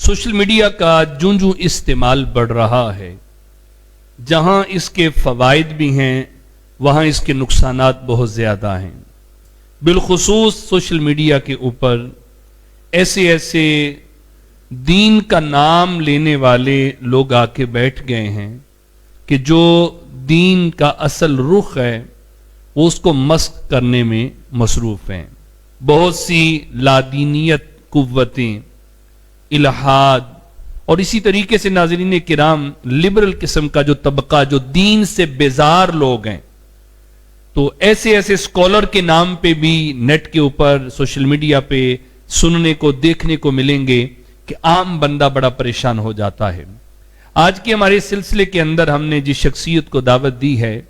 Social media کا جوں جوں استعمال بڑھ رہا ہے، جہاں اس کے فوائد بھی ہیں وہاں اس کے نقصانات بہت زیادہ ہیں۔ بالخصوص سوشل میڈیا کے اوپر ایسے دین کا نام لینے والے لوگ آ کے بیٹھ گئے ہیں کہ جو دین کا اصل رخ ہے وہ اس کو مسخ کرنے میں مصروف ہیں۔ بہت سی لادینیت قوتیں، الہاد اور اسی طریقے سے ناظرین کرام لبرل قسم کا جو طبقہ جو دین سے بیزار لوگ ہیں، تو ایسے اسکالر کے نام پہ بھی نیٹ کے اوپر سوشل میڈیا پہ سننے کو دیکھنے کو ملیں گے کہ عام بندہ بڑا پریشان ہو جاتا ہے۔ آج کے ہمارے سلسلے کے اندر ہم نے جس شخصیت کو دعوت دی ہے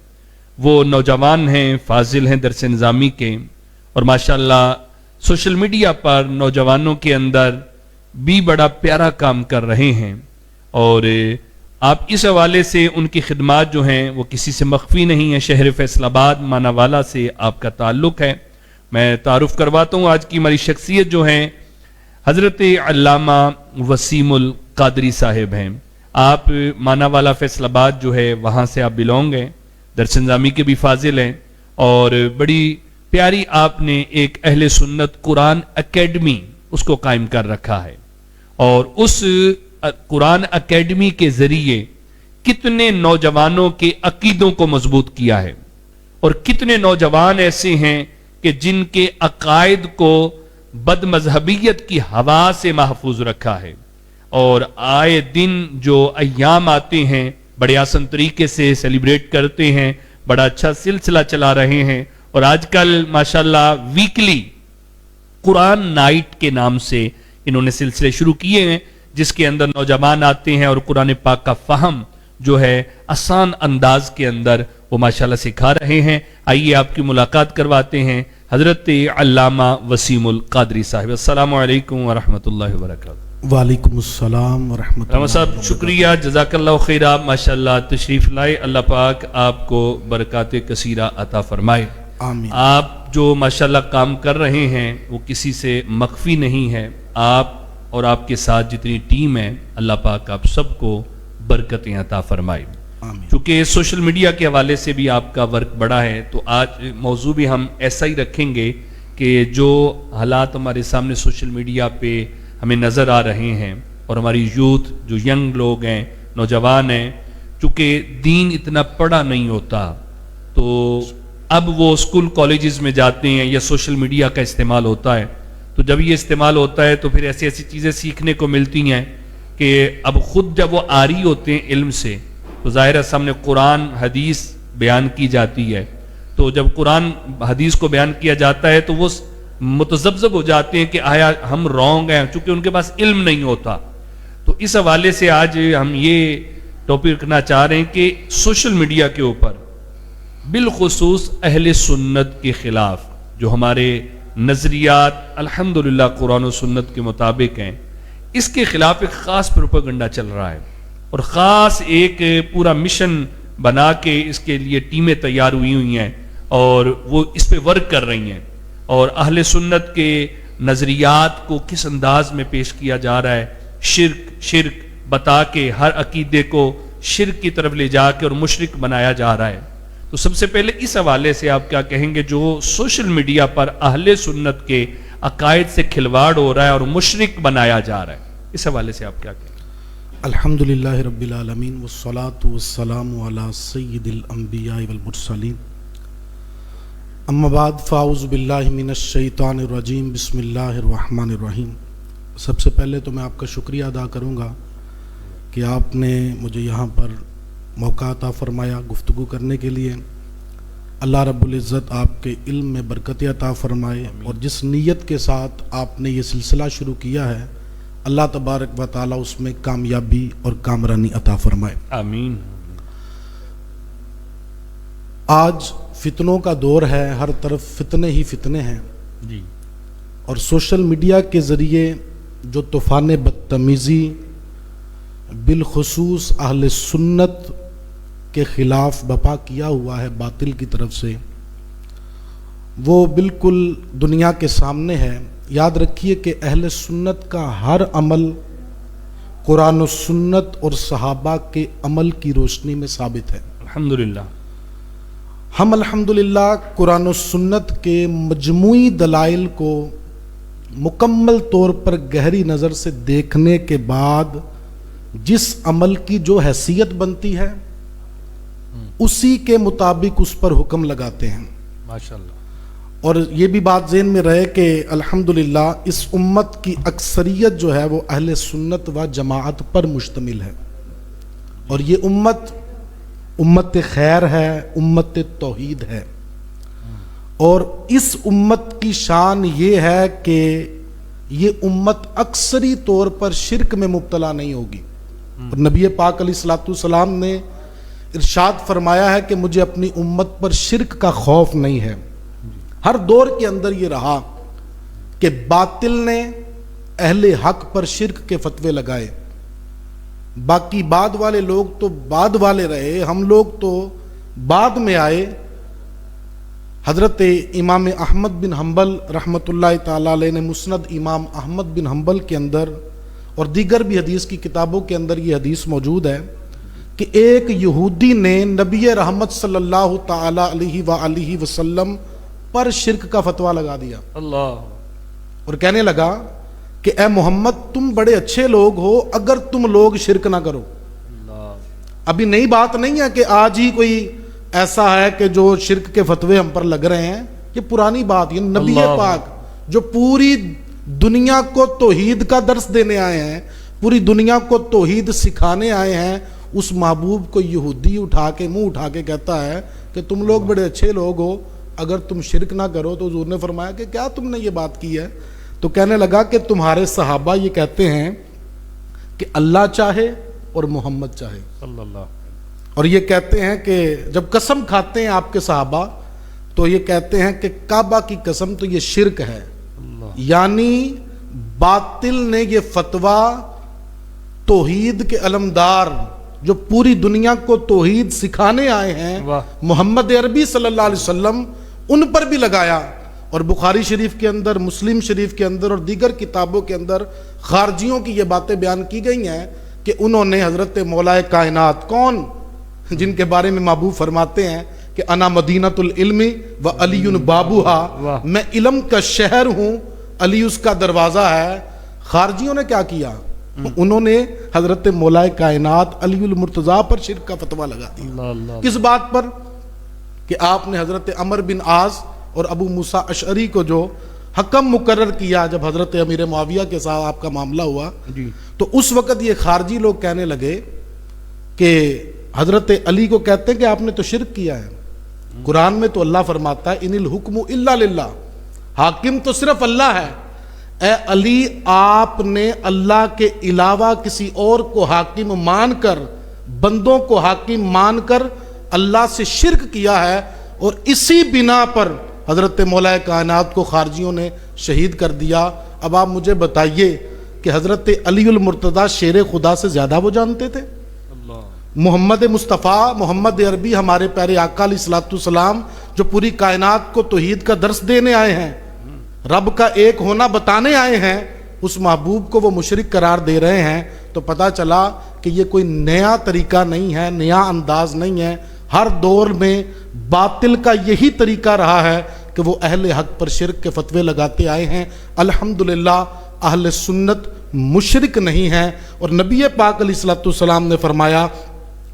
وہ نوجوان ہیں، فاضل ہیں درس نظامی کے، اور ماشاءاللہ سوشل میڈیا پر نوجوانوں کے اندر بھی بڑا پیارا کام کر رہے ہیں، اور آپ اس حوالے سے ان کی خدمات جو ہیں وہ کسی سے مخفی نہیں ہیں۔ شہر فیصل آباد ماناوالا سے آپ کا تعلق ہے۔ میں تعارف کرواتا ہوں، آج کی ہماری شخصیت جو ہیں حضرت علامہ وسیم القادری صاحب ہیں۔ آپ ماناوالا فیصل آباد جو ہے وہاں سے آپ بلونگ ہیں، درس نظامی کے بھی فاضل ہیں، اور بڑی پیاری آپ نے ایک اہل سنت قرآن اکیڈمی اس کو قائم کر رکھا ہے، اور اس قرآن اکیڈمی کے ذریعے کتنے نوجوانوں کے عقیدوں کو مضبوط کیا ہے، اور کتنے نوجوان ایسے ہیں کہ جن کے عقائد کو بد مذہبیت کی ہوا سے محفوظ رکھا ہے، اور آئے دن جو ایام آتے ہیں بڑے آسان طریقے سے سیلیبریٹ کرتے ہیں، بڑا اچھا سلسلہ چلا رہے ہیں، اور آج کل ماشاءاللہ ویکلی قرآن نائٹ کے نام سے انہوں نے سلسلے شروع کیے ہیں، جس کے اندر نوجوان آتے ہیں اور قرآن پاک کا فہم جو ہے آسان انداز کے اندر وہ ماشاءاللہ سکھا رہے ہیں۔ آئیے آپ کی ملاقات کرواتے ہیں حضرت علامہ وسیم القادری صاحب۔ السلام علیکم ورحمۃ اللہ وبرکاتہ۔ وعلیکم السلام ورحمۃ اللہ۔ رحمت صاحب شکریہ، جزاک اللہ خیرہ، ماشاءاللہ تشریف لائے، اللہ پاک آپ کو برکات کثیرہ عطا فرمائے۔ آمین۔ آپ جو ماشاءاللہ کام کر رہے ہیں وہ کسی سے مخفی نہیں ہے، آپ اور آپ کے ساتھ جتنی ٹیم ہے، اللہ پاک آپ سب کو برکتیں عطا فرمائے۔ آمین۔ چونکہ سوشل میڈیا کے حوالے سے بھی آپ کا ورک بڑا ہے، تو آج موضوع بھی ہم ایسا ہی رکھیں گے کہ جو حالات ہمارے سامنے سوشل میڈیا پہ ہمیں نظر آ رہے ہیں، اور ہماری یوتھ جو ینگ لوگ ہیں، نوجوان ہیں، چونکہ دین اتنا پڑھا نہیں ہوتا، تو اب وہ اسکول کالجز میں جاتے ہیں یا سوشل میڈیا کا استعمال ہوتا ہے، تو جب یہ استعمال ہوتا ہے تو پھر ایسی چیزیں سیکھنے کو ملتی ہیں کہ اب خود جب وہ عاری ہوتے ہیں علم سے، تو ظاہر ہے سامنے قرآن حدیث بیان کی جاتی ہے، تو جب قرآن حدیث کو بیان کیا جاتا ہے تو وہ متذبذب ہو جاتے ہیں کہ آیا ہم رونگ ہیں، چونکہ ان کے پاس علم نہیں ہوتا۔ تو اس حوالے سے آج ہم یہ ٹاپک رکھنا چاہ رہے ہیں کہ سوشل میڈیا کے اوپر بالخصوص اہل سنت کے خلاف جو ہمارے نظریات الحمدللہ قرآن و سنت کے مطابق ہیں، اس کے خلاف ایک خاص پروپیگنڈا چل رہا ہے، اور خاص ایک پورا مشن بنا کے اس کے لیے ٹیمیں تیار ہوئی ہیں، اور وہ اس پہ ورک کر رہی ہیں، اور اہل سنت کے نظریات کو کس انداز میں پیش کیا جا رہا ہے، شرک بتا کے ہر عقیدے کو شرک کی طرف لے جا کے اور مشرک بنایا جا رہا ہے۔ تو سب سے پہلے اس حوالے سے آپ کیا کہیں گے جو سوشل میڈیا پر اہل سنت کے عقائد سے کھلواڑ ہو رہا ہے اور مشرک بنایا جا رہا ہے، اس حوالے سے آپ کیا کہیں گے؟ الحمدللہ رب العالمین والصلاة والسلام علی سید الانبیاء والمرسلین، اما بعد فاعوذ باللہ من الشیطان الرجیم، بسم اللہ الرحمن الرحیم۔ سب سے پہلے تو میں آپ کا شکریہ ادا کروں گا کہ آپ نے مجھے یہاں پر موقع عطا فرمایا گفتگو کرنے کے لیے۔ اللہ رب العزت آپ کے علم میں برکت عطا فرمائے، اور جس نیت کے ساتھ آپ نے یہ سلسلہ شروع کیا ہے اللہ تبارک و تعالی اس میں کامیابی اور کامرانی عطا فرمائے، آمین۔ آج فتنوں کا دور ہے، ہر طرف فتنے ہی فتنے ہیں، جی، اور سوشل میڈیا کے ذریعے جو طوفان بدتمیزی بالخصوص اہل سنت کے خلاف بپا کیا ہوا ہے باطل کی طرف سے، وہ بالکل دنیا کے سامنے ہے۔ یاد رکھیے کہ اہل سنت کا ہر عمل قرآن و سنت اور صحابہ کے عمل کی روشنی میں ثابت ہے۔ الحمدللہ۔ ہم الحمدللہ قرآن و سنت کے مجموعی دلائل کو مکمل طور پر گہری نظر سے دیکھنے کے بعد جس عمل کی جو حیثیت بنتی ہے اسی کے مطابق اس پر حکم لگاتے ہیں۔ ماشاءاللہ۔ اور یہ بھی بات ذہن میں رہے کہ الحمدللہ اس امت کی اکثریت جو ہے وہ اہل سنت و جماعت پر مشتمل ہے، اور یہ امت خیر ہے، امت توحید ہے، اور اس امت کی شان یہ ہے کہ یہ امت اکثری طور پر شرک میں مبتلا نہیں ہوگی، اور نبی پاک علیہ الصلوۃ والسلام نے ارشاد فرمایا ہے کہ مجھے اپنی امت پر شرک کا خوف نہیں ہے۔ ہر دور کے اندر یہ رہا کہ باطل نے اہل حق پر شرک کے فتوے لگائے، باقی بعد والے لوگ تو بعد والے رہے، ہم لوگ تو بعد میں آئے۔ حضرت امام احمد بن حنبل رحمۃ اللہ تعالی علیہ نے مسند امام احمد بن حنبل کے اندر اور دیگر بھی حدیث کی کتابوں کے اندر یہ حدیث موجود ہے کہ ایک یہودی نے نبی رحمت صلی اللہ تعالی علیہ وآلہ وسلم پر شرک کا فتویٰ لگا دیا، اللہ، اور کہنے لگا کہ اے محمد تم بڑے اچھے لوگ ہو اگر تم لوگ شرک نہ کرو۔ ابھی نئی بات نہیں ہے کہ آج ہی کوئی ایسا ہے کہ جو شرک کے فتوے ہم پر لگ رہے ہیں، یہ پرانی بات، یہ نبی پاک جو پوری دنیا کو توحید کا درس دینے آئے ہیں، پوری دنیا کو توحید سکھانے آئے ہیں، اس محبوب کو یہودی اٹھا کے منہ اٹھا کے کہتا ہے کہ تم لوگ بڑے اچھے لوگ ہو اگر تم شرک نہ کرو، تو حضور نے فرمایا کہ کیا تم نے یہ بات کی ہے؟ تو کہنے لگا کہ تمہارے صحابہ یہ کہتے ہیں کہ اللہ چاہے اور محمد چاہے، اور یہ کہتے ہیں کہ جب قسم کھاتے ہیں آپ کے صحابہ تو یہ کہتے ہیں کہ کعبہ کی قسم تو یہ شرک ہے، یعنی باطل نے یہ فتویٰ توحید کے علمدار جو پوری دنیا کو توحید سکھانے آئے ہیں محمد عربی صلی اللہ علیہ وسلم ان پر بھی لگایا۔ اور بخاری شریف کے اندر، مسلم شریف کے اندر اور دیگر کتابوں کے اندر خارجیوں کی یہ باتیں بیان کی گئی ہیں کہ انہوں نے حضرت مولا کائنات، کون جن کے بارے میں محبوب فرماتے ہیں کہ انا مدینۃ العلم و علی بابوہا، میں علم کا شہر ہوں، علی اس کا دروازہ ہے۔ خارجیوں نے کیا کیا؟ انہوں نے حضرت مولا کائنات علی المرتضیٰ پر شرک کا فتویٰ لگا دیا۔ کس بات پر؟ کہ آپ نے حضرت عمر بن عاص اور ابو موسیٰ اشعری کو جو حکم مقرر کیا جب حضرت امیر معاویہ کے ساتھ آپ کا معاملہ ہوا، تو اس وقت یہ خارجی لوگ کہنے لگے کہ حضرت علی کو کہتے ہیں کہ آپ نے تو شرک کیا ہے، قرآن میں تو اللہ فرماتا ہے ان الحکم الا للہ، حاکم تو صرف اللہ ہے۔ اے علی، آپ نے اللہ کے علاوہ کسی اور کو حاکم مان کر، بندوں کو حاکم مان کر اللہ سے شرک کیا ہے، اور اسی بنا پر حضرت مولا کائنات کو خارجیوں نے شہید کر دیا۔ اب آپ مجھے بتائیے کہ حضرت علی المرتضیٰ شیر خدا سے زیادہ وہ جانتے تھے؟ محمد مصطفیٰ، محمد عربی، ہمارے پیارے آقا علیہ الصلوۃ والسلام جو پوری کائنات کو توحید کا درس دینے آئے ہیں، رب کا ایک ہونا بتانے آئے ہیں، اس محبوب کو وہ مشرک قرار دے رہے ہیں، تو پتہ چلا کہ یہ کوئی نیا طریقہ نہیں ہے، نیا انداز نہیں ہے۔ ہر دور میں باطل کا یہی طریقہ رہا ہے کہ وہ اہل حق پر شرک کے فتوے لگاتے آئے ہیں۔ الحمدللہ اہل سنت مشرک نہیں ہیں، اور نبی پاک علیہ الصلوۃ والسلام نے فرمایا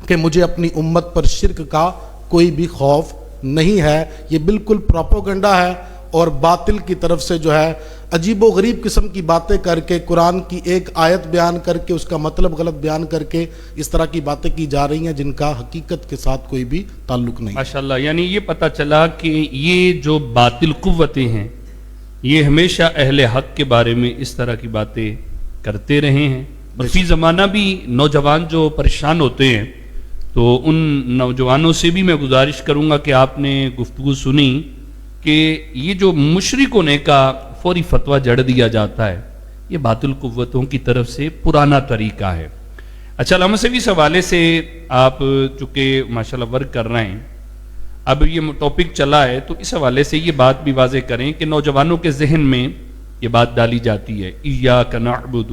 کہ مجھے اپنی امت پر شرک کا کوئی بھی خوف نہیں ہے۔ یہ بالکل پروپیگنڈا ہے، اور باطل کی طرف سے جو ہے عجیب و غریب قسم کی باتیں کر کے، قرآن کی ایک آیت بیان کر کے اس کا مطلب غلط بیان کر کے اس طرح کی باتیں کی جا رہی ہیں جن کا حقیقت کے ساتھ کوئی بھی تعلق نہیں۔ ماشاءاللہ، یعنی یہ پتہ چلا کہ یہ جو باطل قوتیں ہیں یہ ہمیشہ اہل حق کے بارے میں اس طرح کی باتیں کرتے رہے ہیں، اور فی زمانہ بھی نوجوان جو پریشان ہوتے ہیں تو ان نوجوانوں سے بھی میں گزارش کروں گا کہ آپ نے گفتگو سنی کہ یہ جو مشرکوں نے کا فوری فتویٰ جڑ دیا جاتا ہے، یہ باطل قوتوں کی طرف سے پرانا طریقہ ہے۔ اچھا، علامہ سے بھی اس حوالے سے آپ چونکہ ماشاءاللہ ورک کر رہے ہیں، اب یہ ٹاپک چلا ہے تو اس حوالے سے یہ بات بھی واضح کریں کہ نوجوانوں کے ذہن میں یہ بات ڈالی جاتی ہے ایاک نعبد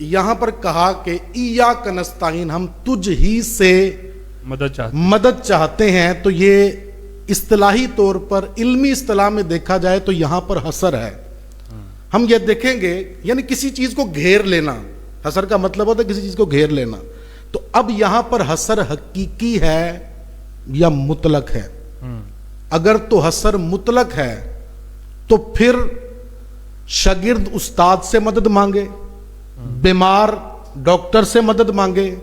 یہاں پر کہا کہ ایاک نستعین، ہم تجھ ہی سے مدد چاہتے ہیں، تو یہ اصطلاحی طور پر علمی اصطلاح میں دیکھا جائے تو یہاں پر حصر ہے. ہم یہ دیکھیں گے یعنی کسی چیز کو گھیر لینا، حصر کا مطلب ہوتا ہے کسی چیز کو گھیر لینا. تو اب یہاں پر حصر حقیقی ہے یا مطلق ہے؟ اگر تو حصر مطلق ہے تو پھر شاگرد استاد سے مدد مانگے، بیمار ڈاکٹر سے مدد مانگے،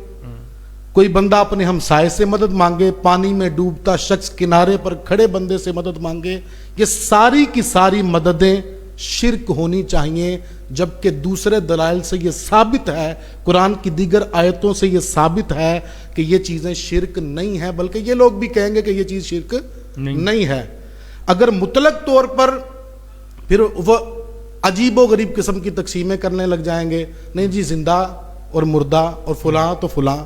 کوئی بندہ اپنے ہمسائے سے مدد مانگے، پانی میں ڈوبتا شخص کنارے پر کھڑے بندے سے مدد مانگے، یہ ساری کی ساری مددیں شرک ہونی چاہیے. جبکہ دوسرے دلائل سے یہ ثابت ہے، قرآن کی دیگر آیتوں سے یہ ثابت ہے کہ یہ چیزیں شرک نہیں ہیں، بلکہ یہ لوگ بھی کہیں گے کہ یہ چیز شرک نہیں ہے. اگر مطلق طور پر پھر وہ عجیب و غریب قسم کی تقسیمیں کرنے لگ جائیں گے، نہیں جی زندہ اور مردہ اور فلاں تو فلاں.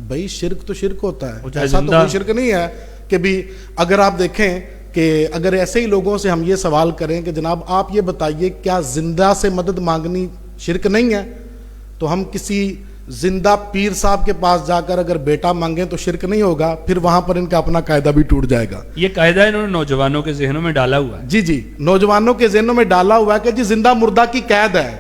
بھائی شرک تو شرک ہوتا ہے، ایسا تو کوئی شرک نہیں ہے کہ بھی اگر آپ دیکھیں کہ اگر ایسے ہی لوگوں سے ہم یہ سوال کریں کہ جناب آپ یہ بتائیے کیا زندہ سے مدد مانگنی شرک نہیں ہے، تو ہم کسی زندہ پیر صاحب کے پاس جا کر اگر بیٹا مانگیں تو شرک نہیں ہوگا، پھر وہاں پر ان کا اپنا قاعدہ بھی ٹوٹ جائے گا. یہ قاعدہ انہوں نے نوجوانوں کے ذہنوں میں ڈالا ہوا ہے. جی نوجوانوں کے ذہنوں میں ڈالا ہوا ہے کہ جی زندہ مردہ کی قید ہے.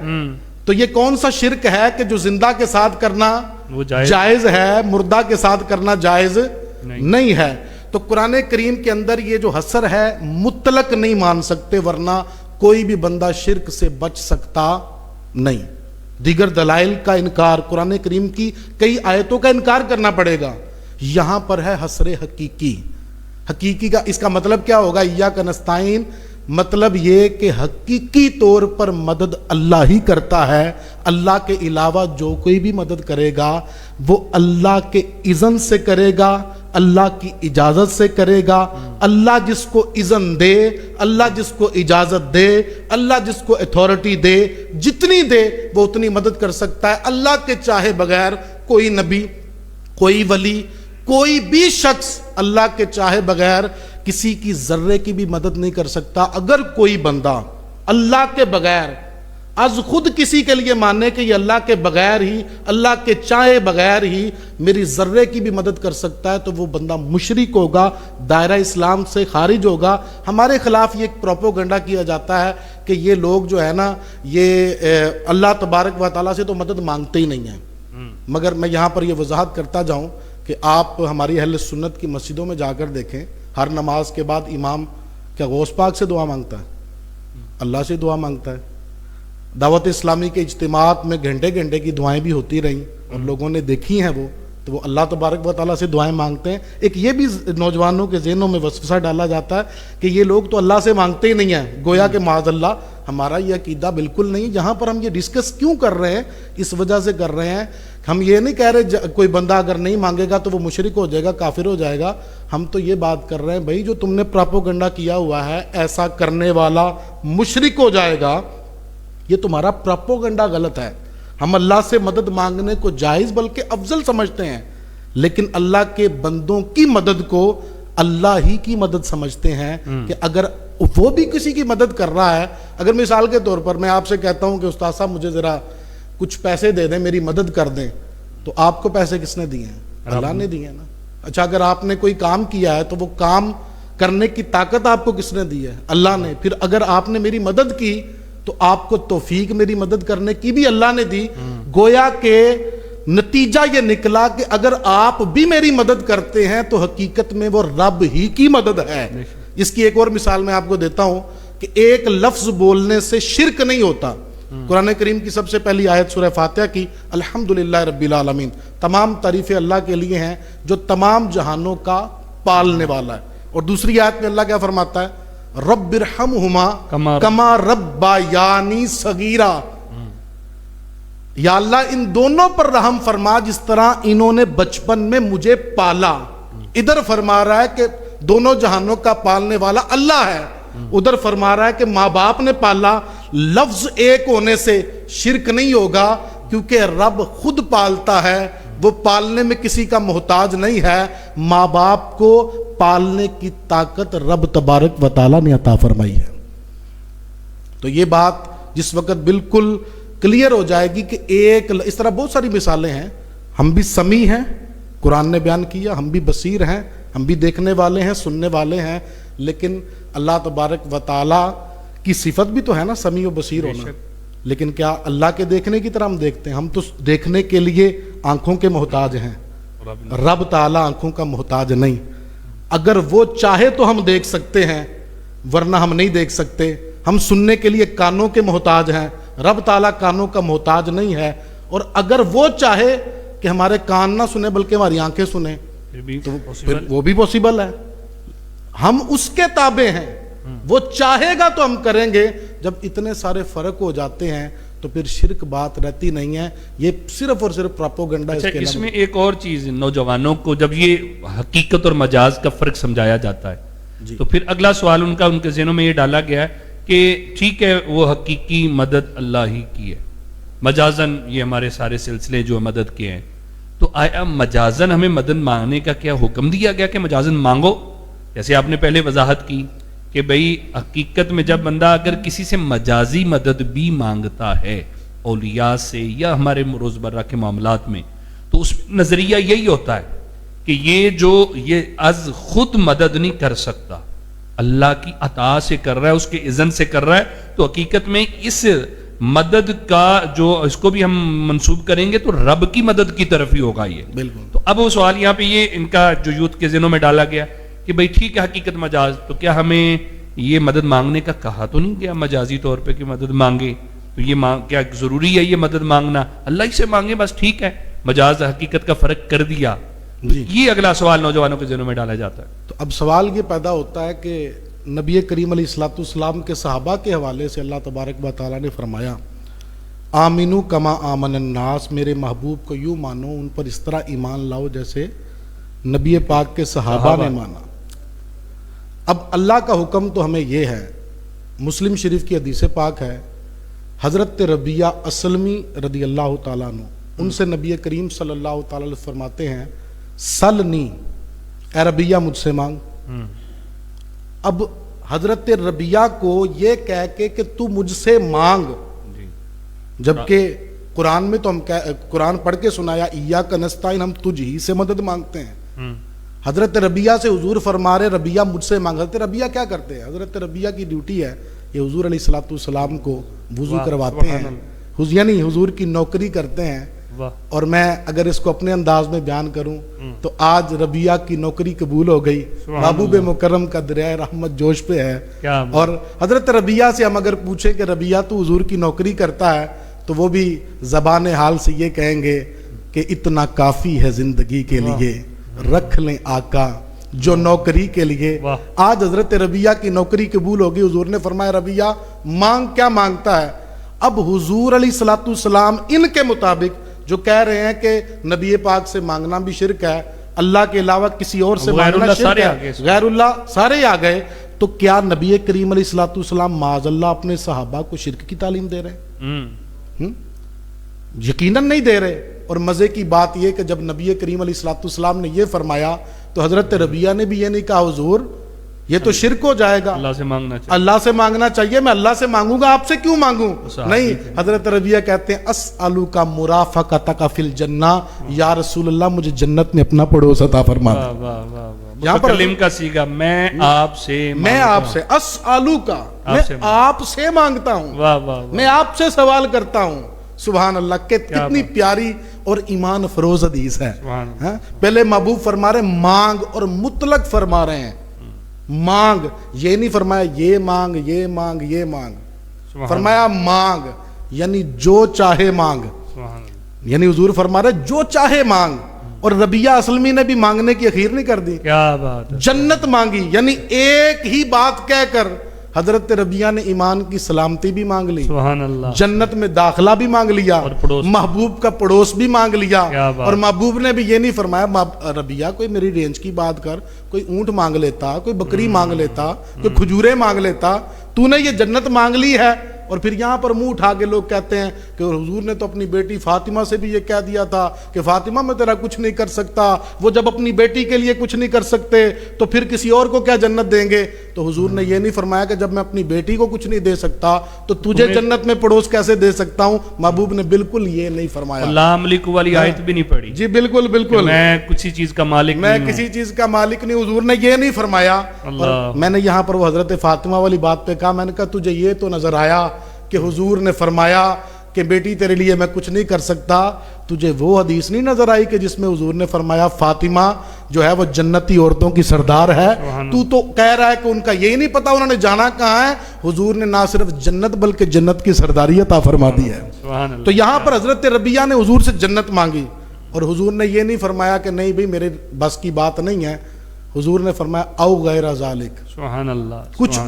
تو یہ کون سا شرک ہے کہ جو زندہ کے ساتھ کرنا جائز ہے، مردہ کے ساتھ کرنا جائز نہیں ہے. تو قرآن کریم کے اندر یہ جو حصر ہے مطلق نہیں مان سکتے، ورنہ کوئی بھی بندہ شرک سے بچ سکتا نہیں. دیگر دلائل کا انکار، قرآن کریم کی کئی آیتوں کا انکار کرنا پڑے گا. یہاں پر ہے حصر حقیقی. حقیقی کا اس کا مطلب کیا ہوگا؟ ایاک نستعین مطلب یہ کہ حقیقی طور پر مدد اللہ ہی کرتا ہے. اللہ کے علاوہ جو کوئی بھی مدد کرے گا وہ اللہ کے اذن سے کرے گا، اللہ کی اجازت سے کرے گا. اللہ جس کو اذن دے، اللہ جس کو اجازت دے، اللہ جس کو اتھارٹی دے، جتنی دے وہ اتنی مدد کر سکتا ہے. اللہ کے چاہے بغیر کوئی نبی، کوئی ولی، کوئی بھی شخص اللہ کے چاہے بغیر کسی کی ذرے کی بھی مدد نہیں کر سکتا. اگر کوئی بندہ اللہ کے بغیر از خود کسی کے لیے مانے کہ یہ اللہ کے بغیر ہی، اللہ کے چاہے بغیر ہی میری ذرے کی بھی مدد کر سکتا ہے، تو وہ بندہ مشرک ہوگا، دائرہ اسلام سے خارج ہوگا. ہمارے خلاف یہ ایک پروپوگنڈا کیا جاتا ہے کہ یہ لوگ جو ہے نا یہ اللہ تبارک و تعالیٰ سے تو مدد مانگتے ہی نہیں ہیں. مگر میں یہاں پر یہ وضاحت کرتا جاؤں کہ آپ ہماری اہل سنت کی مسجدوں میں جا کر دیکھیں، ہر نماز کے بعد امام کیا غوث پاک سے دعا مانگتا ہے؟ اللہ سے دعا مانگتا ہے. دعوت اسلامی کے اجتماعات میں گھنٹے گھنٹے کی دعائیں بھی ہوتی رہیں اور لوگوں نے دیکھی ہیں، وہ اللہ تبارک و تعالیٰ سے دعائیں مانگتے ہیں. ایک یہ بھی نوجوانوں کے ذہنوں میں وسوسہ ڈالا جاتا ہے کہ یہ لوگ تو اللہ سے مانگتے ہی نہیں ہیں، گویا کہ معاذ اللہ. ہمارا یہ عقیدہ بالکل نہیں. یہاں پر ہم یہ ڈسکس کیوں کر رہے ہیں؟ اس وجہ سے کر رہے ہیں، ہم یہ نہیں کہہ رہے کوئی بندہ اگر نہیں مانگے گا تو وہ مشرک ہو جائے گا، کافر ہو جائے گا. ہم تو یہ بات کر رہے ہیں بھائی جو تم نے پراپوگنڈا کیا ہوا ہے ایسا کرنے والا مشرک ہو جائے گا، یہ تمہارا پراپوگنڈا غلط ہے. ہم اللہ سے مدد مانگنے کو جائز بلکہ افضل سمجھتے ہیں، لیکن اللہ کے بندوں کی مدد کو اللہ ہی کی مدد سمجھتے ہیں کہ اگر وہ بھی کسی کی مدد کر رہا ہے. اگر مثال کے طور پر میں آپ سے کہتا ہوں کہ استاد صاحب مجھے ذرا کچھ پیسے دے دیں، میری مدد کر دیں، تو آپ کو پیسے کس نے دیے ہیں؟ اللہ نے دیے نا. اچھا اگر آپ نے کوئی کام کیا ہے تو وہ کام کرنے کی طاقت آپ کو کس نے دی ہے؟ اللہ نے. پھر اگر آپ نے میری مدد کی تو آپ کو توفیق میری مدد کرنے کی بھی اللہ نے دی. گویا کہ نتیجہ یہ نکلا کہ اگر آپ بھی میری مدد کرتے ہیں تو حقیقت میں وہ رب ہی کی مدد ہے. اس کی ایک اور مثال میں آپ کو دیتا ہوں کہ ایک لفظ بولنے سے شرک نہیں ہوتا. قرآن کریم کی سب سے پہلی آیت سورہ فاتحہ کی، الحمدللہ رب العالمین، تمام تعریفیں اللہ کے لیے ہیں جو تمام جہانوں کا پالنے والا ہے. اور دوسری آیت میں اللہ کیا فرماتا ہے؟ رب ارحمہما کما ربیانی صغیرا. یا اللہ ان دونوں پر رحم فرما جس طرح انہوں نے بچپن میں مجھے پالا. ادھر فرما رہا ہے کہ دونوں جہانوں کا پالنے والا اللہ ہے، ادھر فرما رہا ہے کہ ماں باپ نے پالا. لفظ ایک ہونے سے شرک نہیں ہوگا کیونکہ رب خود پالتا ہے، وہ پالنے میں کسی کا محتاج نہیں ہے. ماں باپ کو پالنے کی طاقت رب تبارک و تعالیٰ نے عطا فرمائی ہے. تو یہ بات جس وقت بالکل کلیئر ہو جائے گی کہ ایک اس طرح بہت ساری مثالیں ہیں. ہم بھی سمیع ہیں، قرآن نے بیان کیا، ہم بھی بصیر ہیں، ہم بھی دیکھنے والے ہیں، سننے والے ہیں، لیکن اللہ تبارک و تعالی کی صفت بھی تو ہے نا سمیع و بصیر ہونا. لیکن کیا اللہ کے دیکھنے کی طرح ہم دیکھتے ہیں؟ ہم تو دیکھنے کے لیے آنکھوں کے محتاج ہیں، رب تعالی آنکھوں کا محتاج نہیں. اگر وہ چاہے تو ہم دیکھ سکتے ہیں، ورنہ ہم نہیں دیکھ سکتے. ہم سننے کے لیے کانوں کے محتاج ہیں، رب تعالی کانوں کا محتاج نہیں ہے. اور اگر وہ چاہے کہ ہمارے کان نہ سنیں بلکہ ہماری آنکھیں سنیں تو پھر وہ بھی پوسیبل ہے. ہم اس کے تابع ہیں، وہ چاہے گا تو ہم کریں گے. جب اتنے سارے فرق ہو جاتے ہیں تو پھر شرک بات رہتی نہیں ہے. یہ صرف اور صرف پراپوگنڈا. اس میں ایک اور چیز نوجوانوں کو جب یہ حقیقت اور مجاز کا فرق سمجھایا جاتا ہے تو پھر اگلا سوال ان کے ذہنوں میں یہ ڈالا گیا ہے کہ ٹھیک ہے وہ حقیقی مدد اللہ ہی کی ہے، مجازن یہ ہمارے سارے سلسلے جو مدد کے ہیں، تو آیا مجازن ہمیں مدد مانگنے کا کیا حکم دیا گیا کہ مجازن مانگو؟ جیسے آپ نے پہلے وضاحت کی کہ بھئی حقیقت میں جب بندہ اگر کسی سے مجازی مدد بھی مانگتا ہے اولیاء سے یا ہمارے روزمرہ کے معاملات میں، تو اس میں نظریہ یہی ہوتا ہے کہ یہ از خود مدد نہیں کر سکتا، اللہ کی عطا سے کر رہا ہے، اس کے اذن سے کر رہا ہے. تو حقیقت میں اس مدد کا جو اس کو بھی ہم منسوب کریں گے تو رب کی مدد کی طرف ہی ہوگا یہ. بالکل. تو اب وہ سوال یہاں پہ یہ ان کا جو یوتھ کے ذہنوں میں ڈالا گیا کہ بھئی ٹھیک ہے حقیقت مجاز، تو کیا ہمیں یہ مدد مانگنے کا کہا تو نہیں گیا مجازی طور پہ کہ مدد مانگے؟ تو یہ کیا ضروری ہے یہ مدد مانگنا؟ اللہ ہی سے مانگے بس، ٹھیک ہے. مجاز حقیقت کا فرق کر دیا. یہ اگلا سوال نوجوانوں کے ذہنوں میں ڈالا جاتا ہے. تو اب سوال یہ پیدا ہوتا ہے کہ نبی کریم علیہ الصلوۃ والسلام کے صحابہ کے حوالے سے اللہ تبارک و تعالیٰ نے فرمایا آمینو کما آمن الناس، میرے محبوب کو یوں مانو، ان پر اس طرح ایمان لاؤ جیسے نبی پاک کے صحابہ نے مانا. اب اللہ کا حکم تو ہمیں یہ ہے، مسلم شریف کی حدیث پاک ہے، حضرت ربیہ اسلمی رضی اللہ تعالیٰ عنہ، ان سے نبی کریم صلی اللہ تعالیٰ علیہ فرماتے ہیں سلنی، اے ربیہ مجھ سے مانگ. اب حضرت ربیہ کو یہ کہہ کے کہ تو مجھ سے مانگ، جبکہ قرآن میں تو ہم قرآن پڑھ کے سنایا ایاک نستعین، ہم تجھ ہی سے مدد مانگتے ہیں. حضرت ربیہ سے حضور فرما رہے ربیہ مجھ سے مانگ. حضرت ربیہ کیا کرتے ہیں؟ حضرت ربیہ کی ڈیوٹی ہے یہ حضور علیہ الصلوۃ والسلام کو وضو کرواتے ہیں، یعنی حضور کی نوکری کرتے ہیں. اور میں اگر اس کو اپنے انداز میں بیان کروں تو آج ربیہ کی نوکری قبول ہو گئی، محبوب مکرم کا دریائے رحمت جوش پہ ہے. اور حضرت ربیہ سے ہم اگر پوچھیں کہ ربیہ تو حضور کی نوکری کرتا ہے تو وہ بھی زبان حال سے یہ کہیں گے کہ اتنا کافی ہے زندگی کے لیے، رکھ لیں آقا جو نوکری کے لیے. آج حضرت ربیہ کی نوکری قبول ہوگی. حضور نے فرمایا ربیہ مانگ، کیا مانگتا ہے؟ اب حضور علیہ الصلوۃ والسلام ان کے مطابق جو کہہ رہے ہیں کہ نبی پاک سے مانگنا بھی شرک ہے، اللہ کے علاوہ کسی اور سے مانگنا شرک ہے، غیر اللہ سارے آ گئے. تو کیا نبی کریم علیہ الصلوۃ والسلام معاذ اللہ اپنے صحابہ کو شرک کی تعلیم دے رہے ہیں؟ یقیناً نہیں دے رہے. اور مزے کی بات یہ کہ جب نبی کریم علیہ الصلوۃ والسلام نے یہ فرمایا تو حضرت ربیہ نے بھی یہ نہیں کہا حضور یہ تو شرک ہو جائے گا، اللہ سے مانگنا چاہیے، اللہ سے مانگنا چاہیے، میں اللہ سے مانگوں گا، آپ سے کیوں مانگوں؟ نہیں، حضرت ربیہ کہتے ہیں اسألوک مرافقتک فی الجنہ، یا رسول اللہ مجھے جنت میں اپنا پڑوس عطا فرما دے. یہاں پر کلم کا سیگا میں آپ سے اسألوک، میں آپ سے مانگتا ہوں، میں آپ سے سوال کرتا ہوں. سبحان اللہ، کتنی پیاری اور ایمان فروز حدیث ہے. پہلے محبوب فرما رہے مانگ، اور مطلق فرما رہے ہیں مانگ. یہ نہیں فرمایا یہ مانگ یہ مانگ یہ مانگ، فرمایا مانگ یعنی جو چاہے مانگ. یعنی حضور فرما رہے جو چاہے مانگ. اور ربیہ اسلمی نے بھی مانگنے کی اخیر نہیں کر دی، کیا بات ہے، جنت مانگی. یعنی ایک ہی بات کہہ کر حضرت ربیہ نے ایمان کی سلامتی بھی مانگ لی، سبحان اللہ، جنت میں داخلہ بھی مانگ لیا، اور محبوب کا پڑوس بھی مانگ لیا. اور محبوب نے بھی یہ نہیں فرمایا ربیہ کوئی میری رینج کی بات کر، کوئی اونٹ مانگ لیتا، کوئی بکری مانگ لیتا، کوئی کھجورے مانگ لیتا، تو نے یہ جنت مانگ لی ہے اور پھر یہاں پر منہ اٹھا کے لوگ کہتے ہیں کہ حضور نے تو اپنی بیٹی فاطمہ سے بھی یہ کہہ دیا تھا کہ فاطمہ میں تیرا کچھ نہیں کر سکتا، وہ جب اپنی بیٹی کے لیے کچھ نہیں کر سکتے تو پھر کسی اور کو کیا جنت دیں گے؟ تو حضور نے یہ نہیں فرمایا کہ جب میں اپنی بیٹی کو کچھ نہیں دے سکتا تو تجھے جنت میں پڑوس کیسے دے سکتا ہوں؟ محبوب نے بالکل یہ نہیں فرمایا، لا املک والی آیت بھی نہیں پڑھی، جی بالکل بالکل، میں کسی چیز کا مالک میں نہیں کسی چیز کا مالک نہیں، حضور نے یہ نہیں فرمایا۔ اور میں نے یہاں پر وہ حضرت فاطمہ والی بات پہ کہا، میں نے کہا تجھے یہ تو نظر آیا کہ حضور نے فرمایا کہ بیٹی تیرے لیے میں کچھ نہیں کر سکتا، تجھے وہ حدیث نہیں نظر آئی کہ جس میں حضور نے فرمایا فاطمہ جو ہے وہ جنتی عورتوں کی سردار ہے؟ تو کہہ رہا ہے کہ ان کا یہی نہیں پتا انہوں نے جانا کہاں ہے؟ حضور نے نہ صرف جنت بلکہ جنت کی سرداری عطا فرما دی ہے۔ تو یہاں پر حضرت ربیہ نے حضور سے جنت مانگی اور حضور نے یہ نہیں فرمایا کہ نہیں بھئی میرے بس کی بات نہیں ہے، حضور نے فرمایا او غیر ذالک، سبحان اللہ، کچھ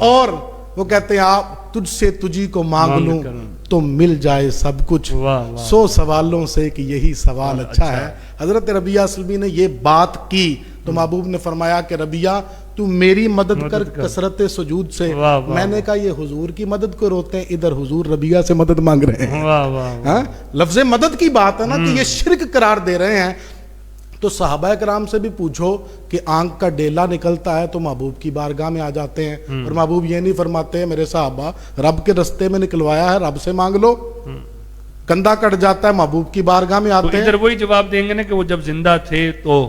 اور وہ کہتے ہیں آپ تجھ سے تجھی کو مانگ لوں تو مل جائے سب کچھ، 100 سوالوں سے کہ یہی سوال اچھا ہے۔ حضرت ربیہ سلمی نے یہ بات کی تو محبوب نے فرمایا کہ ربیہ تو میری مدد کر کثرت سجود سے۔ میں نے کہا یہ حضور کی مدد کو روتے ہیں، ادھر حضور ربیہ سے مدد مانگ رہے ہیں۔ لفظ مدد کی بات ہے نا کہ یہ شرک قرار دے رہے ہیں۔ تو صحابہ کرام سے بھی پوچھو کہ آنکھ کا ڈیلا نکلتا ہے تو محبوب کی بارگاہ میں آ جاتے ہیں، اور محبوب یہ نہیں فرماتے میرے صحابہ رب کے رستے میں نکلوایا ہے رب سے مانگ لو، کندھا کٹ جاتا ہے محبوب کی بارگاہ میں آتے ہیں۔ ادھر وہی جواب دیں گے نا کہ وہ جب زندہ تھے تو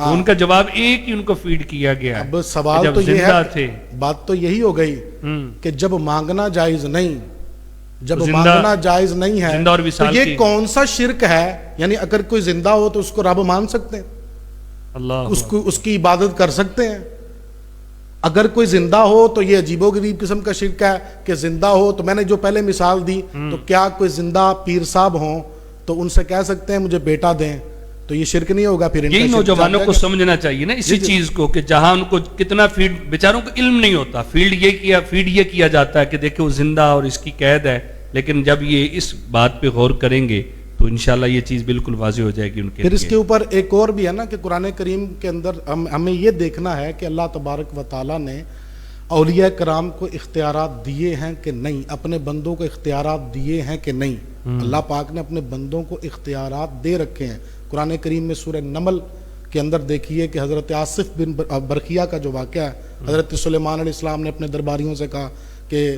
ان کا جواب ایک ہی ان کو فیڈ کیا گیا۔ اب سوال تو یہ ہے، بات تو یہی ہو گئی کہ جب مانگنا جائز نہیں، جب مانگنا جائز نہیں ہے تو یہ کون سا شرک ہے؟ یعنی اگر کوئی زندہ ہو تو اس کو رب مان سکتے ہیں، اس کی عبادت کر سکتے ہیں؟ اگر کوئی زندہ ہو تو یہ عجیب و غریب قسم کا شرک ہے کہ زندہ ہو تو میں نے جو پہلے مثال دی تو کیا کوئی زندہ پیر صاحب ہوں تو ان سے کہہ سکتے ہیں مجھے بیٹا دیں؟ تو یہ شرک نہیں ہوگا؟ پھر یہی نوجوانوں کو سمجھنا چاہیے نا اسی چیز کو کہ جہاں ان کو کتنا فیڈ، بیچاروں کو علم نہیں ہوتا، فیڈ یہ کیا جاتا ہے کہ دیکھیں وہ زندہ اور اس کی قید ہے، لیکن جب یہ اس بات پہ غور کریں گے تو انشاءاللہ یہ چیز بالکل واضح ہو جائے گی ان کے۔ پھر اس کے اوپر ایک اور بھی ہے نا کہ قرآن کریم کے اندر ہمیں یہ دیکھنا ہے کہ اللہ تبارک و تعالیٰ نے اولیاء کرام کو اختیارات دیے ہیں کہ نہیں، اپنے بندوں کو اختیارات دیے ہیں کہ نہیں۔ اللہ پاک نے اپنے بندوں کو اختیارات دے رکھے ہیں۔ قرآن کریم میں سورہ نمل کے اندر دیکھیے کہ حضرت آصف بن برقیہ کا جو واقعہ ہے، حضرت سلیمان علیہ السلام نے اپنے درباریوں سے کہا کہ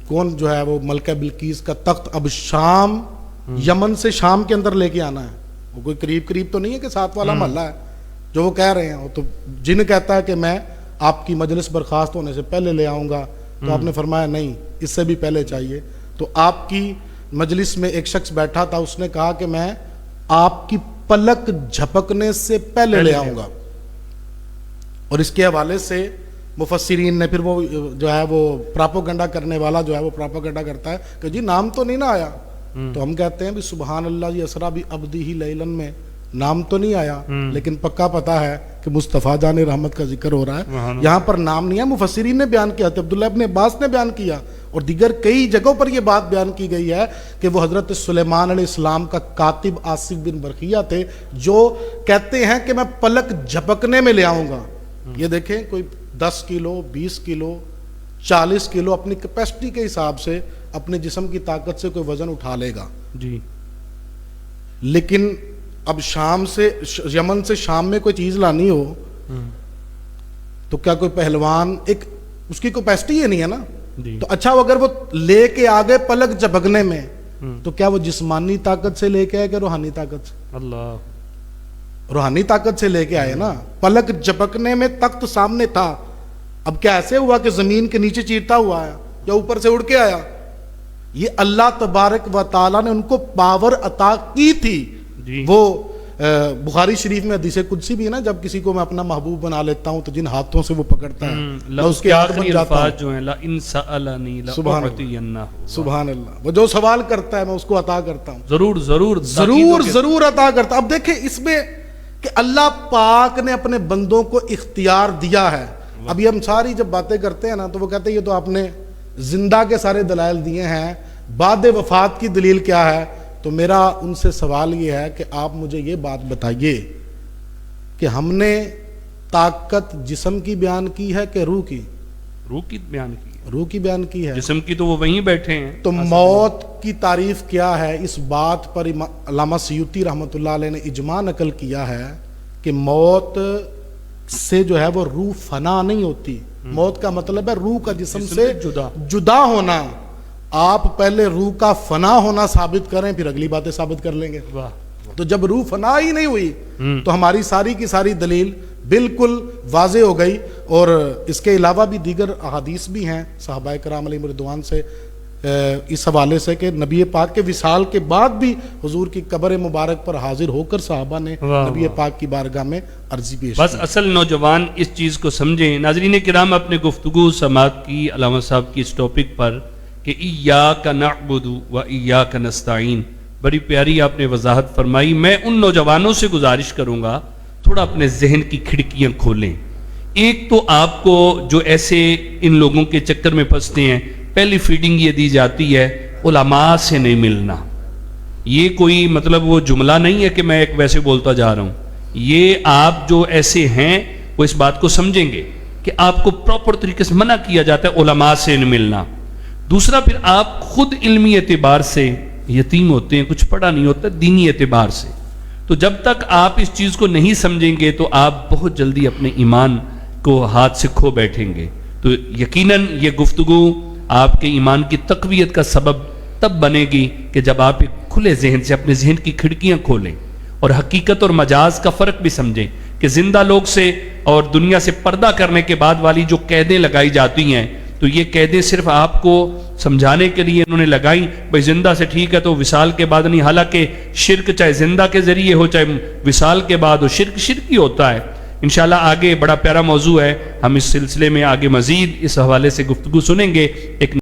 کون جو ہے وہ ملکہ بلقیس کا تخت اب شام، یمن سے شام کے اندر لے کے آنا ہے۔ وہ کوئی قریب تو نہیں ہے کہ ساتھ والا محلہ ہے جو وہ کہہ رہے ہیں۔ تو جن کہتا ہے کہ میں آپ کی مجلس برخاست ہونے سے پہلے لے آؤں گا، تو آپ نے فرمایا نہیں، اس سے بھی پہلے چاہیے۔ تو آپ کی مجلس میں ایک شخص بیٹھا تھا، اس نے کہا کہ میں آپ کی پلک جھپکنے سے پہلے لے آؤں گا۔ اور اس کے حوالے سے مفسرین نے پھر وہ جو ہے وہ پراپوگنڈا کرنے والا جو ہے وہ پراپوگنڈا کرتا ہے کہ جی نام تو نہیں نہ آیا، تو ہم کہتے ہیں بھی سبحان اللہ جی اسرا بھی عبدہ لیلاً میں نام تو نہیں آیا، لیکن پکا پتا ہے کہ مصطفیٰ جان رحمت کا ذکر ہو رہا ہے، یہاں پر نام نہیں ہے۔ مفسرین نے بیان کیا، عبداللہ ابن عباس نے بیان کیا اور دیگر کئی جگہوں پر یہ بات بیان کی گئی ہے کہ وہ حضرت سلیمان علیہ السلام کا کاتب آصف بن برقیہ تھے جو کہتے ہیں کہ میں پلک جھپکنے میں لے آؤں گا۔ یہ دیکھیں کوئی 10 کلو 20 کلو 40 کلو اپنی کیپیسٹی کے حساب سے اپنے جسم کی طاقت سے کوئی وزن اٹھا لے گا جی، لیکن اب شام سے یمن سے شام میں کوئی چیز لانی ہو تو کیا کوئی پہلوان ایک اس کی کیپیسٹی یہ نہیں ہے نا؟ تو اچھا اگر وہ لے کے آگے پلک جھپکنے میں تو کیا وہ جسمانی طاقت سے لے کے آئے کہ روحانی طاقت سے؟ اللہ، روحانی طاقت سے لے کے آئے نا۔ پلک جھپکنے میں تخت سامنے تھا، اب کیا ایسے ہوا کہ زمین کے نیچے چیرتا ہوا آیا یا اوپر سے اڑ کے آیا؟ یہ اللہ تبارک و تعالیٰ نے ان کو پاور عطا کی تھی۔ وہ بخاری شریف میں حدیث قدسی بھی ہے نا، جب کسی کو میں اپنا محبوب بنا لیتا ہوں تو جن ہاتھوں سے وہ پکڑتا ہے میں اس کے ہاتھ بن جاتا ہوں۔ جو ہیں لا ان سألنی لأعطینہ، سبحان اللہ، وہ جو سوال کرتا ہے میں اس کو عطا کرتا ہوں، ضرور عطا کرتا۔ اب دیکھیں اس میں کہ اللہ پاک نے اپنے بندوں کو اختیار دیا ہے۔ اب یہ ہم ساری جب باتیں کرتے ہیں نا تو وہ کہتے ہیں یہ تو آپ نے زندہ کے سارے دلائل دیے ہیں، بعد وفات کی دلیل کیا ہے؟ تو میرا ان سے سوال یہ ہے کہ آپ مجھے یہ بات بتائیے کہ ہم نے طاقت جسم کی بیان کی ہے کہ روح کی؟ روح کی بیان کی ہے۔ روح کی بیان کی ہے، جسم کی تو وہ وہیں بیٹھے ہیں. تو موت کی تعریف کیا ہے؟ اس بات پر علامہ سیوطی رحمۃ اللہ علیہ نے اجماع نقل کیا ہے کہ موت سے جو ہے وہ روح فنا نہیں ہوتی. موت کا مطلب ہے روح کا جسم سے جدا ہونا. آپ پہلے روح کا فنا ہونا ثابت کریں، پھر اگلی باتیں ثابت کر لیں گے. تو جب روح فنا ہی نہیں ہوئی تو ہماری ساری کی ساری دلیل بالکل واضح ہو گئی. اور اس کے علاوہ بھی دیگر احادیث بھی ہیں صحابہ کرام علیہ رضوان سے اس حوالے سے کہ نبی پاک کے وصال کے بعد بھی حضور کی قبر مبارک پر حاضر ہو کر صحابہ نے نبی پاک کی بارگاہ میں عرضی پیش کی. بس اصل نوجوان اس چیز کو سمجھیں. ناظرین کرام، اپنے گفتگو سماعت کی علامہ صاحب کی اس ٹاپک پر کہ ایاک نعبد و ایاک نستعین، بڑی پیاری آپ نے وضاحت فرمائی. میں ان نوجوانوں سے گزارش کروں گا تھوڑا اپنے ذہن کی کھڑکیاں کھولیں. ایک تو آپ کو جو ایسے ان لوگوں کے چکر میں پھنستے ہیں، پہلی فیڈنگ یہ دی جاتی ہے علماء سے نہیں ملنا. یہ کوئی مطلب وہ جملہ نہیں ہے کہ میں ایک ویسے بولتا جا رہا ہوں. یہ آپ جو ایسے ہیں وہ اس بات کو سمجھیں گے کہ آپ کو پراپر طریقے سے منع کیا جاتا ہے علماء سے نہیں ملنا. دوسرا، پھر آپ خود علمی اعتبار سے یتیم ہوتے ہیں، کچھ پڑھا نہیں ہوتا دینی اعتبار سے. تو جب تک آپ اس چیز کو نہیں سمجھیں گے تو آپ بہت جلدی اپنے ایمان کو ہاتھ سے کھو بیٹھیں گے. تو یقیناً یہ گفتگو آپ کے ایمان کی تقویت کا سبب تب بنے گی کہ جب آپ ایک کھلے ذہن سے اپنے ذہن کی کھڑکیاں کھولیں اور حقیقت اور مجاز کا فرق بھی سمجھیں کہ زندہ لوگ سے اور دنیا سے پردہ کرنے کے بعد والی جو قیدیں لگائی جاتی ہیں، تو یہ قیدیں صرف آپ کو سمجھانے کے لیے انہوں نے لگائی. بھائی زندہ سے ٹھیک ہے تو وصال کے بعد نہیں، حالانکہ شرک چاہے زندہ کے ذریعے ہو چاہے وصال کے بعد ہو، شرک ہی ہوتا ہے. انشاءاللہ آگے بڑا پیارا موضوع ہے، ہم اس سلسلے میں آگے مزید اس حوالے سے گفتگو سنیں گے. ایک